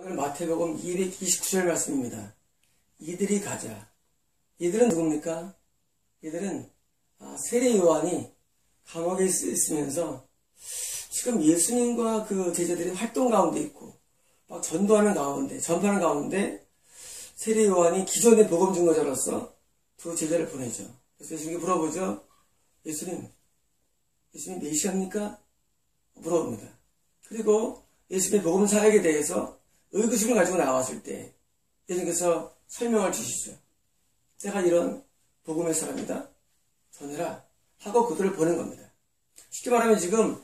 오늘 마태복음 229절 말씀입니다. 이들이 가자. 이들은 누굽니까? 이들은 세례 요한이 감옥에 있으면서 지금 예수님과 그 제자들이 활동 가운데 있고 막 전도하는 가운데, 전파하는 가운데 세례 요한이 기존의 복음 증거자로서 두 제자를 보내죠. 그래서 예수님께 물어보죠. 예수님 메시아입니까? 물어봅니다. 그리고 예수님의 복음 사역에 대해서 의구심을 가지고 나왔을 때 예수님께서 설명을 주시죠. 내가 이런 복음의 사람이다. 전해라 하고 그들을 보낸 겁니다. 쉽게 말하면 지금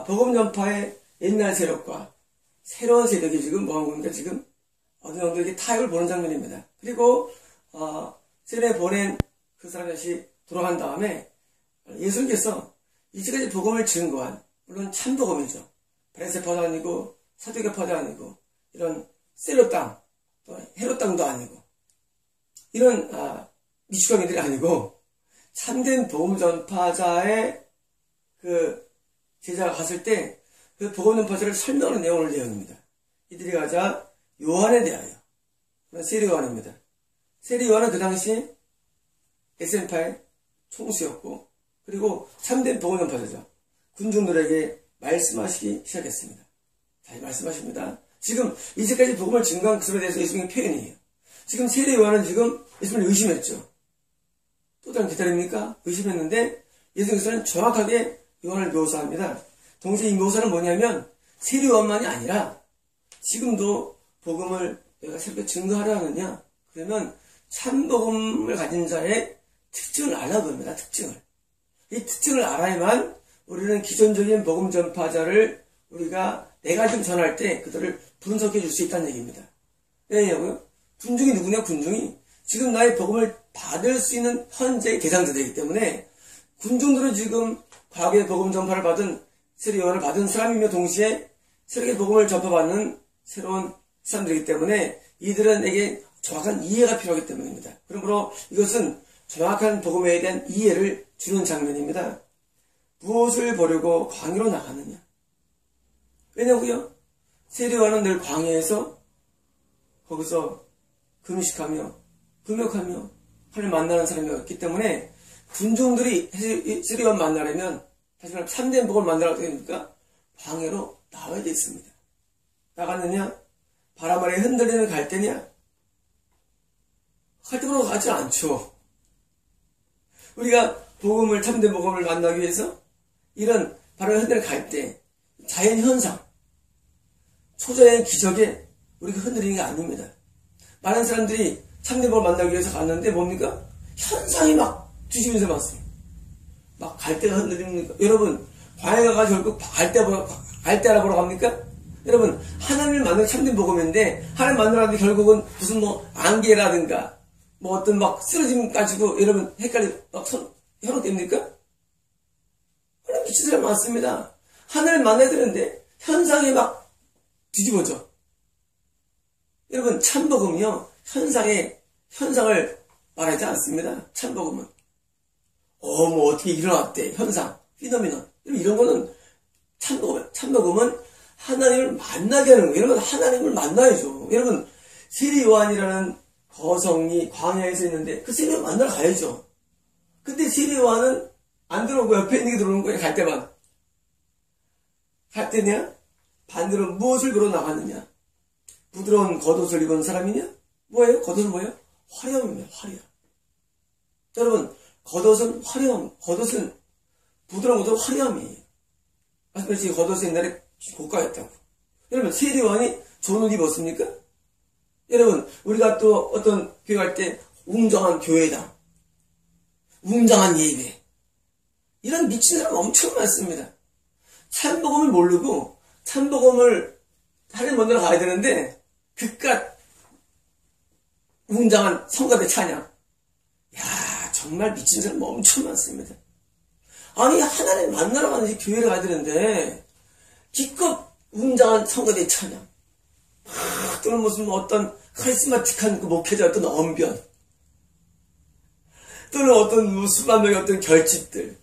복음 전파의 옛날 세력과 새로운 세력이 지금 뭐한 겁니까? 지금 어느 정도 이렇게 타협을 보는 장면입니다. 그리고 세례 보낸 그 사람이 다시 돌아간 다음에 예수님께서 이제까지 복음을 증거한, 물론 참복음이죠. 바리새파도 아니고 사두개파도 아니고 이런 셀로 땅, 또 헤롯 땅도 아니고 이런 미추광이들이 아니고 참된 복음 전파자의 그 제자가 갔을 때 그 복음 전파자를 설명하는 내용을 내용입니다. 이들이 가자 요한에 대하여. 세례 요한입니다. 세례 요한은 그 당시 SN파의 총수였고 그리고 참된 복음 전파자죠. 군중들에게 말씀하시기 시작했습니다. 다시 말씀하십니다. 지금 이제까지 복음을 증거한 그들에 대해서 예수님의 표현이에요. 지금 세례 요한은 지금 예수님을 의심했죠. 또 다른 기다립니까? 의심했는데 예수님께서는 정확하게 요한을 묘사합니다. 동시에 이 묘사는 뭐냐면 세례 요한만이 아니라 지금도 복음을 내가 새롭게 증거하려 하느냐? 그러면 참복음을 가진 자의 특징을 알아야 합니다. 특징을. 이 특징을 알아야만 우리는 기존적인 복음 전파자를 우리가 내가 좀 전할 때 그들을 분석해 줄 수 있다는 얘기입니다. 왜냐고요? 군중이 누구냐? 군중이 지금 나의 복음을 받을 수 있는 현재의 대상자들이기 때문에 군중들은 지금 과거의 복음 전파를 받은 세례 요한을 받은 사람이며 동시에 새롭게 복음을 전파받는 새로운 사람들이기 때문에 이들은에게 정확한 이해가 필요하기 때문입니다. 그러므로 이것은 정확한 복음에 대한 이해를 주는 장면입니다. 무엇을 보려고 광야로 나가느냐? 왜냐고요? 세례 요한은 늘 광야에서 거기서 금식하며 금욕하며 하나님을 만나는 사람이었기 때문에 군중들이 세례 요한 만나려면 다시 말하면 참된 복음을 만나려고 되니까 광야로 나와야 됐습니다. 나갔느냐? 바람 아래 흔들리는 갈대냐? 갈대로 가지 않죠. 우리가 복음을, 참된 복음을 만나기 위해서 이런 바람에 흔들리는 갈대, 자연현상, 초자연 기적에 우리가 흔들리는 게 아닙니다. 많은 사람들이 참된 복음을 만나기 위해서 갔는데 뭡니까? 현상이 막 뒤집어져 왔어요. 막 갈대가 흔들립니까? 여러분, 광야에 가가지고 결국 갈대 알아보러 갑니까? 여러분, 하나님을 만나는 참된 복음인데 하나님 만나는데 결국은 무슨 안개라든가 어떤 막 쓰러짐 가지고 여러분 헷갈리 현혹됩니까? 하나님 미친 사람 많습니다. 하나님을 만나야 되는데 현상이 막 뒤집어져. 여러분, 참복음이요 현상을 말하지 않습니다. 참복음은 어떻게 일어났대, 현상, 피노미논 이런 거는 참복음은 하나님을 만나게 하는 거예요. 여러분, 하나님을 만나야죠. 여러분, 세례 요한이라는 거성이 광야에서 있는데 그 세례 요한 만나러 가야죠. 근데 세례 요한은 안 들어오고 옆에 있는 게 들어오는 거예요. 갈 때만. 갈 때냐? 반대로 무엇을 보러 나갔느냐? 부드러운 겉옷을 입은 사람이냐? 뭐예요? 겉옷은 뭐예요? 화려함입니다. 화려. 여러분, 겉옷은 화려함. 겉옷은 부드러운 겉옷은 화려함이에요. 말씀드렸지, 겉옷은 옛날에 고가였다고. 여러분, 세례 요한이 좋은 옷 입었습니까? 여러분, 우리가 또 어떤 교회 갈 때 웅장한 교회당, 웅장한 예배, 이런 미친 사람 엄청 많습니다. 참복음을 모르고 참복음을 하나님 만나러 가야 되는데 그깟 웅장한 성가대 찬양, 야, 정말 미친 사람 엄청 많습니다. 아니, 하나님 만나러 가는지 교회를 가야 되는데 기껏 웅장한 성가대 찬양, 또는 무슨 어떤 카리스마틱한 그 목회자 어떤 언변, 또는 어떤 수만 명의 어떤 결집들,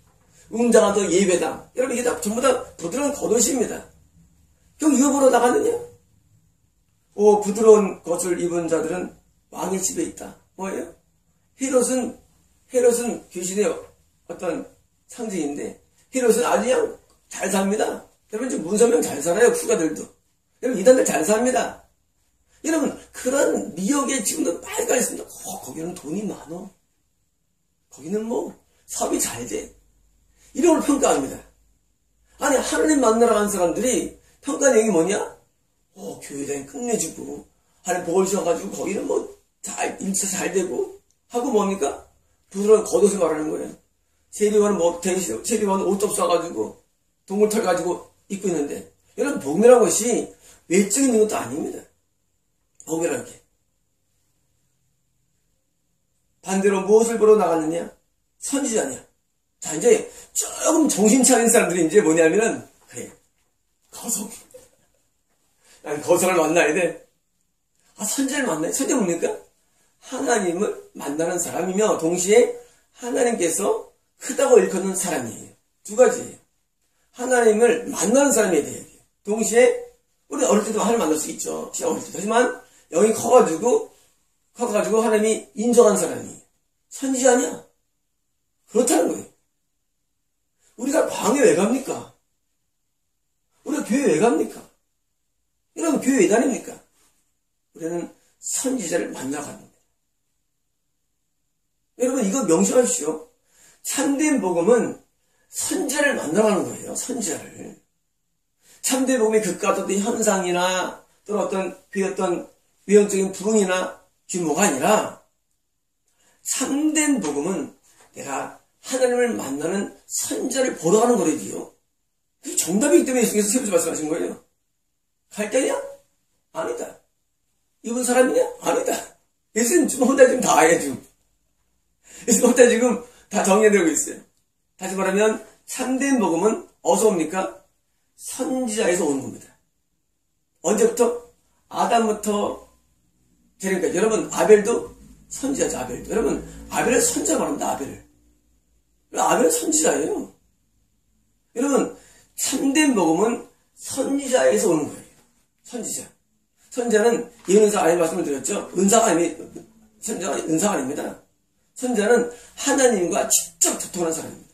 웅장한 또 예배당, 여러분 이게 다 전부 다 부드러운 겉옷입니다. 그럼 이거 보러 나갔느냐? 부드러운 것을 입은 자들은 왕의 집에 있다. 뭐예요? 헤롯은 귀신의 어떤 상징인데, 헤롯은 아주 그냥 잘 삽니다. 여러분, 지금 문선명 잘 살아요, 후가들도. 여러분, 이단들 잘 삽니다. 여러분, 그런 미역에 지금도 빨간 있습니다. 거기는 돈이 많어. 거기는 사업이 잘 돼. 이런 걸 평가합니다. 아니, 하나님 만나러 간 사람들이 평가 내용이 뭐냐? 교회 다니 끝내주고, 하나님 복을 주셔가지고, 거기는 일차 잘 되고, 하고 뭡니까? 부드러운 겉옷을 말하는 거예요. 세리와는 세리와는 옷 없어가지고, 동물털 가지고 입고 있는데, 여러분, 복음이라는 것이 외적인 것도 아닙니다. 복음이라는 게. 반대로 무엇을 보러 나갔느냐? 선지자냐? 자, 이제 조금 정신 차린 사람들이 이제 뭐냐면은, 그래, 거성을 만나야 돼. 선지자를 만나야 돼. 선지자 뭡니까? 하나님을 만나는 사람이며, 동시에 하나님께서 크다고 일컫는 사람이에요. 두 가지예요. 하나님을 만나는 사람이어야 돼요. 동시에, 우리 어릴 때도 하나님 만날 수 있죠. 어릴 때도. 하지만, 영이 커가지고 하나님이 인정한 사람이에요. 선지자 아니야? 그렇다는 거예요. 우리가 방에 왜 갑니까? 우리가 교회 왜 갑니까? 여러분, 교회 왜 다닙니까? 우리는 선지자를 만나러 가는 거예요. 여러분, 이거 명심하십시오. 참된 복음은 선지자를 만나러 가는 거예요. 선지자를. 참된 복음의 극과 어떤 현상이나 또는 어떤 외형적인 부흥이나 규모가 아니라 참된 복음은 내가 하나님을 만나는 선지자를 보러 가는 거래요. 그게 정답이기 때문에 예수님께서 세우지 말씀하신 거예요. 갈대냐? 아니다. 이분 사람이냐? 아니다. 예수님 지금 혼자 지금 다 해, 지금. 예수님 혼자 지금 다 정리되고 있어요. 다시 말하면 참된 복음은 어디서 옵니까? 선지자에서 오는 겁니다. 언제부터? 아담부터 되니까 여러분, 아벨도 선지자죠. 아벨도. 여러분, 아벨을 선지자 말합니다. 아벨은 선지자예요. 여러분, 참된 복음은 선지자에서 오는 거예요. 선지자. 선지자는 예언자 아닌 말씀을 드렸죠. 선지자가 아닙니다. 선지자는 하나님과 직접 소통하는 사람입니다.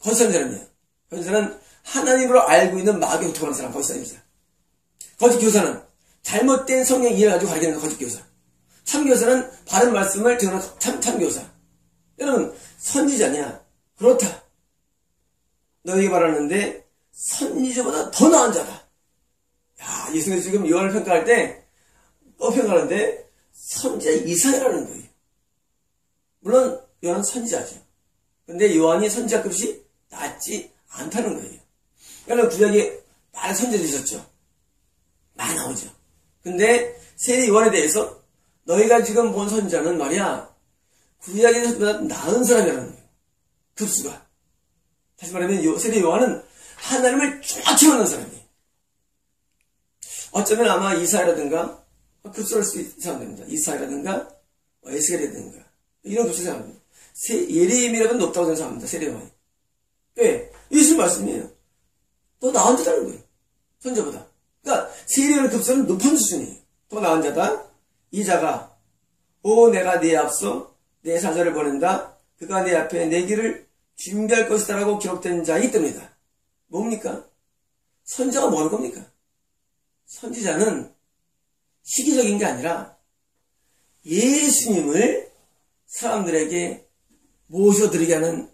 거짓 선지자는요. 거짓은 하나님으로 알고 있는 마귀에 소통하는 사람, 거짓 선지자. 거짓 교사는 잘못된 성경 이해를 가지고 가르치는 거짓 교사. 참교사는 바른 말씀을 전하는 참교사. 여러분, 선지자냐? 그렇다. 너에게 말하는데 선지자보다 더 나은 자다. 야, 예수님께서 지금 요한을 평가할 때 평가하는데 선지자 이상이라는 거예요. 물론 요한은 선지자죠. 근데 요한이 선지자급이 낮지 않다는 거예요. 여러분, 구약에 많은 선지자들이 있었죠. 많이 나오죠. 근데 세례 요한에 대해서 너희가 지금 본 선지자는 말이야, 구약에서보다 나은 사람이라는 거예요. 급수가. 다시 말하면 세례 요한은 하나님을 정확히 만난 사람이에요. 어쩌면 아마 이사야라든가 급수할 수 있는 사람입니다. 이사야라든가 에스겔이라든가 이런 급수 사람입니다. 예레미야보다 높다고 생각합니다. 세례 요한이. 왜? 예수님 말씀이에요. 더 나은 자다는 거예요. 선지자보다. 그러니까 세례 요한의 급수는 높은 수준이에요. 더 나은 자다. 이 자가 내가 네 앞서 내 사자를 보낸다. 그가 내 앞에 내 길을 준비할 것이다 라고 기록된 자이기 때문이다. 뭡니까? 선지자가 뭘 겁니까? 선지자는 시기적인 게 아니라 예수님을 사람들에게 모셔드리게 하는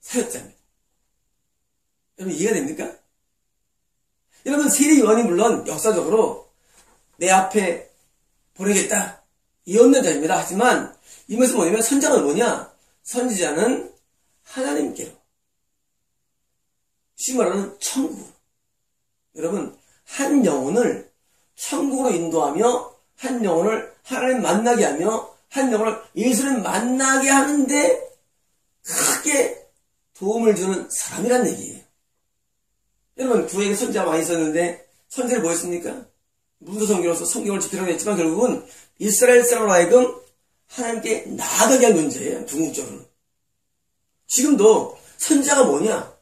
사역자입니다. 여러분, 이해가 됩니까? 여러분, 세례 요한이 물론 역사적으로 내 앞에 보내겠다 이었는 자입니다. 하지만 이 말은 뭐냐면 선지자는 뭐냐? 선지자는 하나님께로, 쉽게 말하는 천국. 여러분, 한 영혼을 천국으로 인도하며 한 영혼을 하나님 만나게 하며 한 영혼을 예수를 만나게 하는데 크게 도움을 주는 사람이란 얘기예요. 여러분, 구약에 선지자가 많이 있었는데 선지자를 뭐 했습니까? 문서성경으로서 성경을 지키라고 했지만 결국은 이스라엘 사람으로 하여금 하나님께 나아가게 한 문제예요. 궁극적으로. 지금도 선지자가 뭐냐?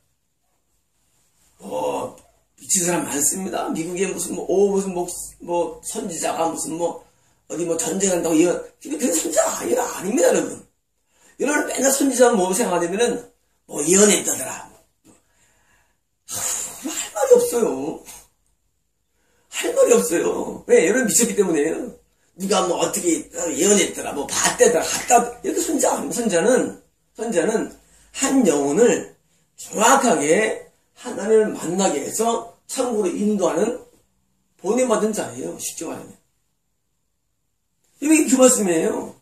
미친 사람 많습니다. 미국에 무슨 선지자가 어디 전쟁한다고 그런 선지자가 아닙니다, 여러분. 여러분 맨날 선지자는 생각하면은 예언했다더라. 할 말이 없어요. 할 말이 없어요. 왜? 여러분 미쳤기 때문에요. 누가 어떻게 예언했더라, 봤대더라, 갔다, 이렇게 선지자는 한 영혼을 정확하게 하나님을 만나게 해서 천국으로 인도하는 보내받은 자예요. 쉽게 말하면. 이게 그 말씀이에요.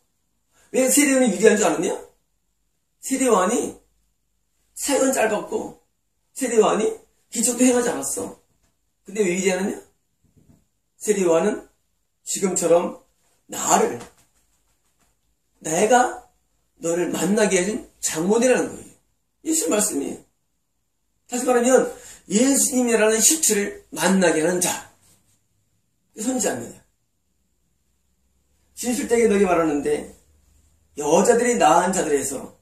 왜 세례요한이 위대한 줄 아느냐? 세례요한이 사역은 짧았고 세례요한이 기적도 행하지 않았어. 근데 왜 위대하느냐? 세례요한은 지금처럼 내가 너를 만나게 해준 장모니라는 거예요. 예수 말씀이에요. 다시 말하면 예수님이라는 실체를 만나게 하는 자. 선지자입니다. 진술되게 너희 말하는데 여자들이 낳은 자들에서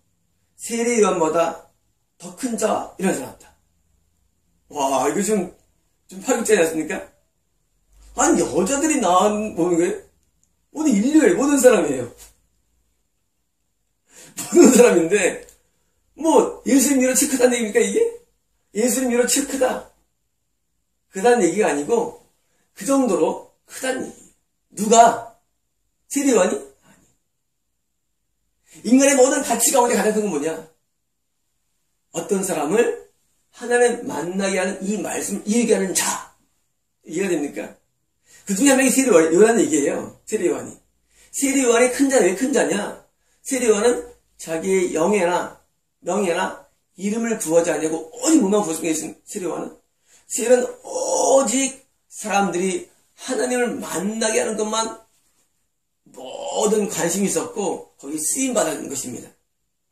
세례요한보다 더 큰 자 일어나지 않았다. 와, 이거 좀 파격적이지 않습니까? 아니, 여자들이 낳은 거예요? 모든 인류의 모든 사람이에요. 모든 사람인데 예수님이로 크다는 얘기입니까 이게? 예수님이로 크다. 크다는 얘기가 아니고 그 정도로 크다는 얘기예요. 누가? 세례요한이? 아니. 인간의 모든 가치 가운데 가장 큰 건 뭐냐? 어떤 사람을 하나님 만나게 하는 이 말씀을 얘기하는 자. 이해가 됩니까? 그 중에 한 명이 세례요한이 얘기해요. 세례요한이. 세례요한의 큰 자는 왜 큰 자냐? 세례요한은 자기의 명예나 이름을 구하지 않냐고 오직 뭐만 구했습니까? 세례요한은 오직 사람들이 하나님을 만나게 하는 것만 모든 관심이 있었고 거기 쓰임받는 것입니다.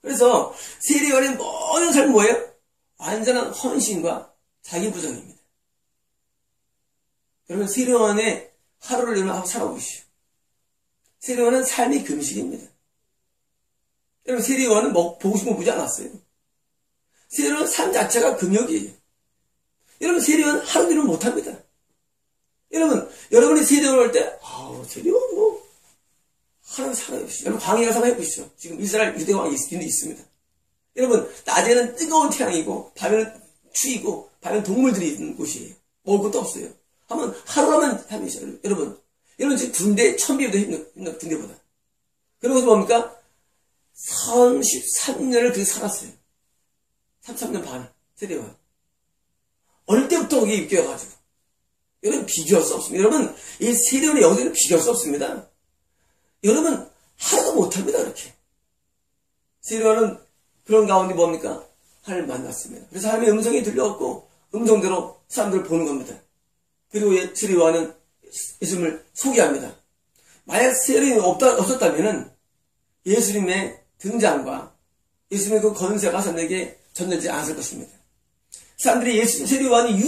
그래서 세례요한의 모든 삶은 뭐예요? 완전한 헌신과 자기 부정입니다. 여러분 세례요한의 하루를 일어나고 살아보시오. 세례요한은 삶이 금식입니다. 여러분 세례요한은 보고 싶으면 보지 않았어요. 세례요한은 삶 자체가 금욕이에요. 여러분 세례요한 하루 일은 못합니다. 여러분이 세례요한 할 때 세례요한 하루 살아보시죠. 여러분 광야 가서 한번 해보시죠. 지금 이스라엘 유대왕이 있습니다. 여러분 낮에는 뜨거운 태양이고 밤에는 추위고 밤에는 동물들이 있는 곳이에요. 먹을 것도 없어요. 하루만 해보시죠. 여러분 지금 군대 1000배보다 힘든 군대보다. 그러고서 뭡니까? 33년을 그렇게 살았어요. 33년 반, 세례요한. 어릴 때부터 거기에 입겨가지고. 여러분, 비교할 수 없습니다. 여러분, 이 세례요한의 영성을 비교할 수 없습니다. 여러분, 하루도 못합니다, 그렇게. 세례요한은 그런 가운데 뭡니까? 하나님을 만났습니다. 그래서 하나님의 음성이 들려왔고, 음성대로 사람들을 보는 겁니다. 그리고 세례요한은 예수님을 소개합니다. 만약 세례요한이 없었다면은 예수님의 등장과 예수님의 그 권세가 사람들에게 전달되지 않았을 것입니다. 사람들이 세례요한이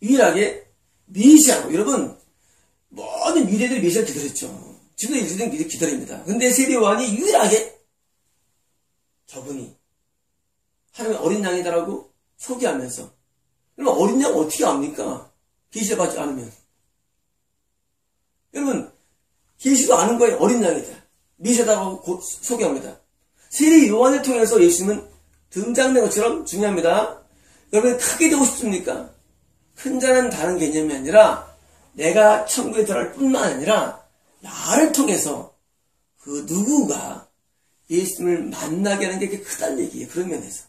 유일하게 메시아로, 여러분 모든 유대들이 메시아를 기다렸죠. 지금도 유대들이 기다립니다. 근데 세례요한이 유일하게 저분이 하나님의 어린 양이다라고 소개하면서, 여러분 어린 양 어떻게 압니까? 계시를 받지 않으면. 여러분 계시도 아는 거예요. 어린 양이다, 메시아다라고 소개합니다. 세례요한을 통해서 예수님은 등장된 것처럼 중요합니다. 여러분 크게 되고 싶습니까? 큰 자는 다른 개념이 아니라 내가 천국에 들어갈 뿐만 아니라 나를 통해서 그 누구가 예수님을 만나게 하는 게 그렇게 크다는 얘기예요. 그런 면에서.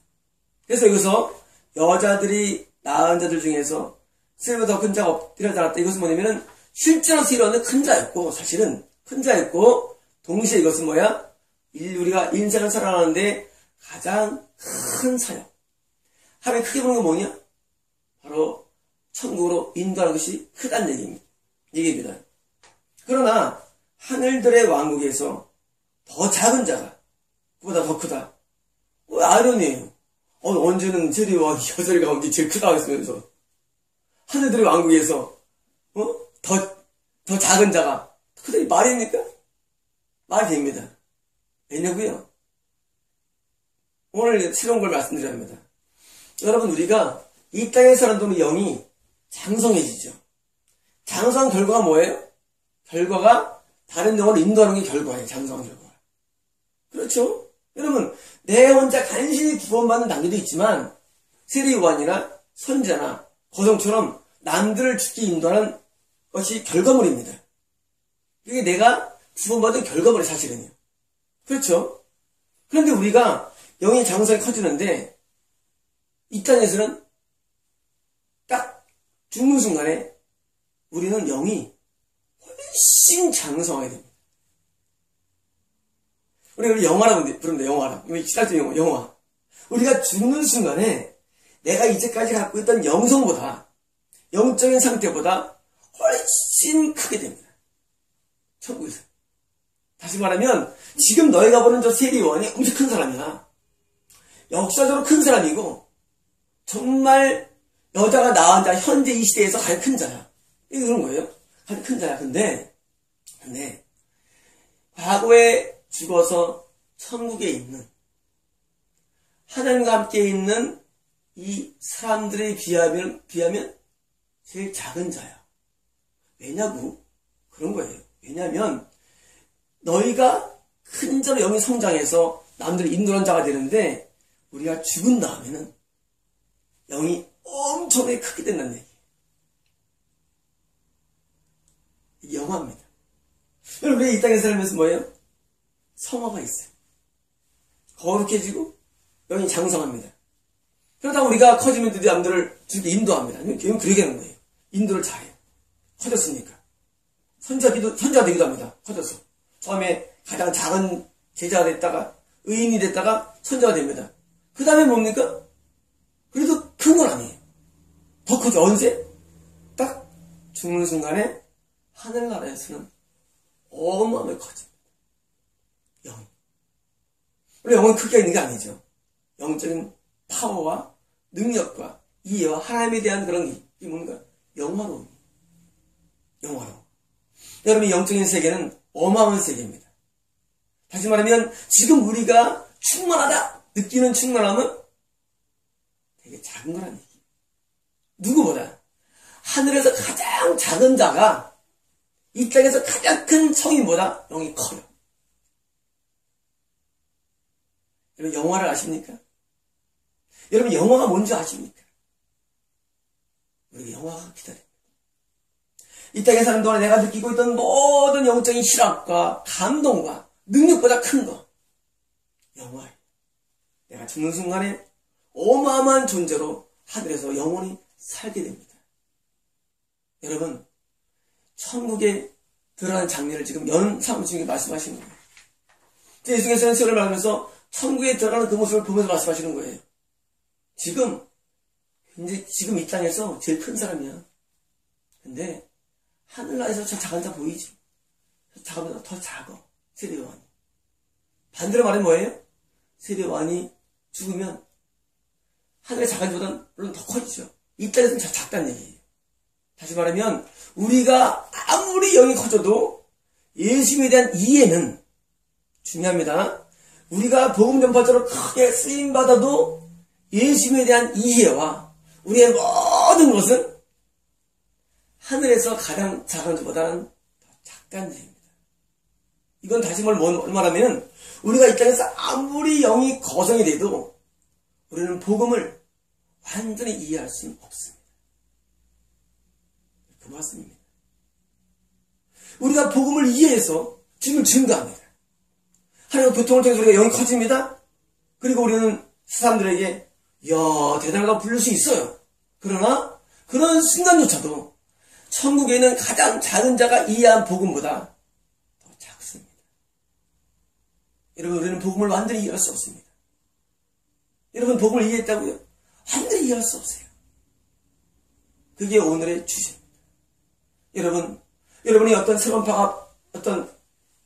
그래서 여기서 여자들이 낳은 자들 중에서 세례보다 더 큰 자가 일어나지 않았다. 이것은 뭐냐면은 실제로 세례요한은 큰 자였고, 사실은 큰 자였고, 동시에 이것은 뭐야? 우리가 인생을 살아가는데 가장 큰 사역. 하나님 크게 보는 건 뭐냐? 바로 천국으로 인도하는 것이 크다는 얘기입니다. 그러나 하늘들의 왕국에서 더 작은 자가 그보다 더 크다. 아이러니에요. 언제는 세례요한이 여자들 가운데 제일 크다 했으면서 하늘들의 왕국에서 더 작은 자가 크다. 말입니까? 말이 됩니다. 왜냐고요? 오늘 새로운 걸 말씀드려야 합니다. 여러분 우리가 이 땅에 사는 동안 영이 장성해지죠. 장성한 결과가 뭐예요? 결과가 다른 영혼을 인도하는 게 결과예요. 장성한 결과. 그렇죠? 여러분, 내 혼자 간신히 구원받는 단계도 있지만 세례요한이나 선자나 거성처럼 남들을 죽게 인도하는 것이 결과물입니다. 이게 내가 구원받은 결과물이 사실은요. 그렇죠? 그런데 우리가 영의 장성이 커지는데 이 땅에서는 딱 죽는 순간에 우리는 영이 훨씬 장성하게 됩니다. 우리가 영화라고 부릅니다. 영화라. 시작된 영화. 우리가 죽는 순간에 내가 이제까지 갖고 있던 영성보다 영적인 상태보다 훨씬 크게 됩니다. 천국에서. 다시 말하면 지금 너희가 보는 저 세례요한이 엄청 큰 사람이야. 역사적으로 큰 사람이고 정말 여자가 낳은 자 현재 이 시대에서 가장 큰 자야. 이게 그런 거예요. 가장 큰 자야. 근데 과거에 죽어서 천국에 있는 하나님과 함께 있는 이 사람들에 비하면 제일 작은 자야. 왜냐고? 그런 거예요. 왜냐면 너희가 큰 자로 영이 성장해서 남들을 인도하는 자가 되는데 우리가 죽은 다음에는 영이 엄청나게 크게 된다는 얘기예요. 이게 영화입니다. 여러분, 우리 이 땅에 살면서 뭐예요? 성화가 있어요. 거룩해지고 영이 장성합니다. 그러다 우리가 커지면 드디어 남들을 죽게 인도합니다. 교회는 그러게 하는 거예요. 인도를 잘해요. 커졌으니까. 선자가 되기도 합니다. 커져서. 처음에 가장 작은 제자가 됐다가 의인이 됐다가 선자가 됩니다. 그 다음에 뭡니까? 그래도 큰 건 아니에요. 더 크죠. 언제? 딱 죽는 순간에 하늘나라에서는 어마어마하게 커집니다. 영이. 원래 영은 크기가 있는 게 아니죠. 영적인 파워와 능력과 이해와 하나님에 대한 그런 이 뭔가 영화로움. 여러분, 영적인 세계는 어마어마한 세계입니다. 다시 말하면 지금 우리가 충만하다 느끼는 충만함은 되게 작은 거라는 얘기예요. 누구보다 하늘에서 가장 작은 자가 이 땅에서 가장 큰 성인보다 영이 커요. 여러분, 영화를 아십니까? 여러분, 영화가 뭔지 아십니까? 우리 영화가 기다립니다. 이 땅에 사는 동안에 내가 느끼고 있던 모든 영적인 실학과 감동과 능력보다 큰 거. 영화예요. 내가 죽는 순간에 어마어마한 존재로 하늘에서 영원히 살게 됩니다. 여러분, 천국에 들어가는 장면을 지금 연사무중에 말씀하시는 거예요. 예수께서는 세월을 말하면서 천국에 들어가는 그 모습을 보면서 말씀하시는 거예요. 지금 이 땅에서 제일 큰 사람이야. 근데 하늘나라에서 저 작은 자 보이지? 저 작은 자가 더 작아. 세례요한이. 반대로 말하면 뭐예요? 세례요한이 죽으면 하늘의 작은 자보다는 물론 더 커지죠. 이 땅에서는 더 작다는 얘기예요. 다시 말하면 우리가 아무리 영이 커져도 예수님에 대한 이해는 중요합니다. 우리가 복음 전파자로 크게 쓰임받아도 예수님에 대한 이해와 우리의 모든 것은 하늘에서 가장 작은 것보다는 더 작다는 얘기입니다. 이건 다시 말하면 우리가 이 땅에서 아무리 영이 거성이 돼도 우리는 복음을 완전히 이해할 수는 없습니다. 그 말씀입니다. 우리가 복음을 이해해서 지금 증거합니다. 하나님의 교통을 통해서 우리가 영이 커집니다. 그리고 우리는 사람들에게 이야 대단하다고 부를 수 있어요. 그러나 그런 순간조차도 천국에 있는 가장 작은 자가 이해한 복음보다 더 작습니다. 여러분, 우리는 복음을 완전히 이해할 수 없습니다. 여러분, 복음을 이해했다고요? 완전히 이해할 수 없어요. 그게 오늘의 주제입니다. 여러분이 어떤 새로운 파가 어떤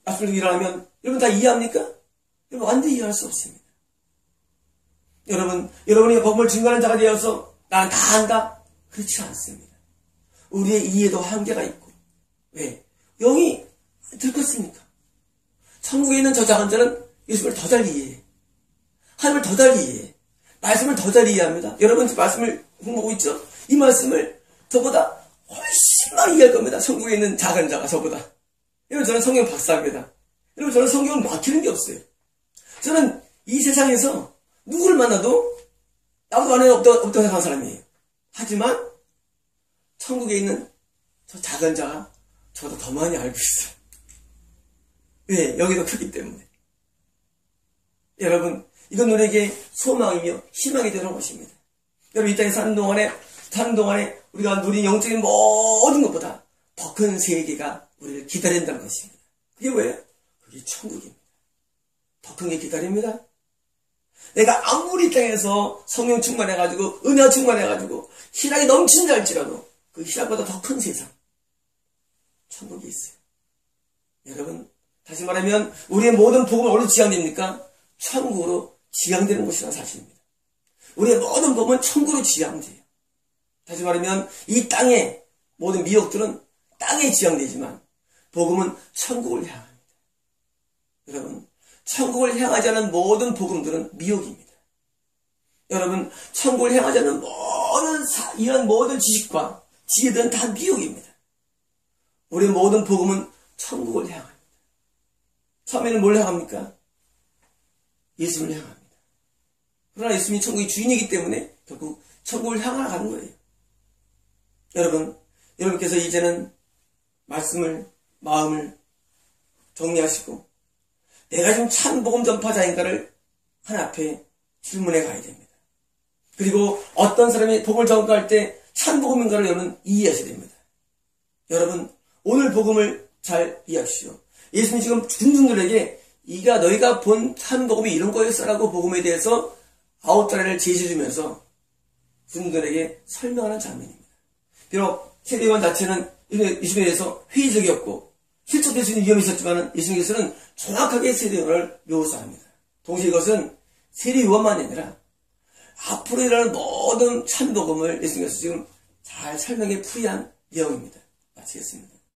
말씀을 일어나면 여러분 다 이해합니까? 여러분 완전히 이해할 수 없습니다. 여러분이 복음을 증거하는 자가 되어서 나는 다 안다? 그렇지 않습니다. 우리의 이해도 한계가 있고. 왜? 영이 들켰으니까. 천국에 있는 저 작은 자는 예수를 더 잘 이해해. 하나님을 더 잘 이해해. 말씀을 더 잘 이해합니다. 여러분 말씀을 공부하고 있죠? 이 말씀을 저보다 훨씬 많이 이해할 겁니다. 천국에 있는 작은 자가 저보다. 여러분, 저는 성경 박사입니다. 여러분, 저는 성경을 막히는 게 없어요. 저는 이 세상에서 누구를 만나도 나보다 많이 없다고 생각하는 사람이에요. 하지만 천국에 있는 저 작은 자가 저보다 더 많이 알고 있어요. 왜? 여기도 크기 때문에. 여러분, 이건 우리에게 소망이며 희망이 되는 것입니다. 여러분, 이 땅에 사는 동안에 우리가 누린 영적인 모든 것보다 더 큰 세계가 우리를 기다린다는 것입니다. 그게 뭐예요? 그게 천국입니다. 더 큰 게 기다립니다. 내가 아무리 이 땅에서 성령 충만해가지고 은혜가 충만해가지고 희락이 넘친다 할지라도 그 희락보다 더 큰 세상, 천국이 있어요. 여러분, 다시 말하면 우리의 모든 복음은 어디로 지향됩니까? 천국으로 지향되는 곳이라는 사실입니다. 우리의 모든 복음은 천국으로 지향돼요. 다시 말하면 이 땅의 모든 미혹들은 땅에 지향되지만 복음은 천국을 향합니다. 여러분, 천국을 향하지 않은 모든 복음들은 미혹입니다. 여러분, 천국을 향하지 않은 이런 모든 지식과 지혜들은 다 미혹입니다. 우리의 모든 복음은 천국을 향합니다. 처음에는 뭘 향합니까? 예수를 향합니다. 그러나 예수님이 천국의 주인이기 때문에 결국 천국을 향하러 가는 거예요. 여러분께서 이제는 마음을 정리하시고 내가 지금 참 복음 전파자인가를 하나 앞에 질문해 가야 됩니다. 그리고 어떤 사람이 복음을 전파할 때 참 복음인가를 여러분 이해하셔야 됩니다. 여러분, 오늘 복음을 잘 이해하십시오. 예수님이 지금 군중들에게 너희가 본 참 복음이 이런 거였어라고 복음에 대해서 아웃라인을 제시해주면서 군중들에게 설명하는 장면입니다. 비록 세례요한 자체는 예수님에 대해서 회의적이었고 실족될 수 있는 위험이 있었지만 예수님께서는 정확하게 세례요한을 묘사합니다. 동시에 이것은 세례요한만이 아니라 앞으로 일어날 모든 참복음을 예수님께서 지금 잘 설명해 풀이한 내용입니다. 마치겠습니다.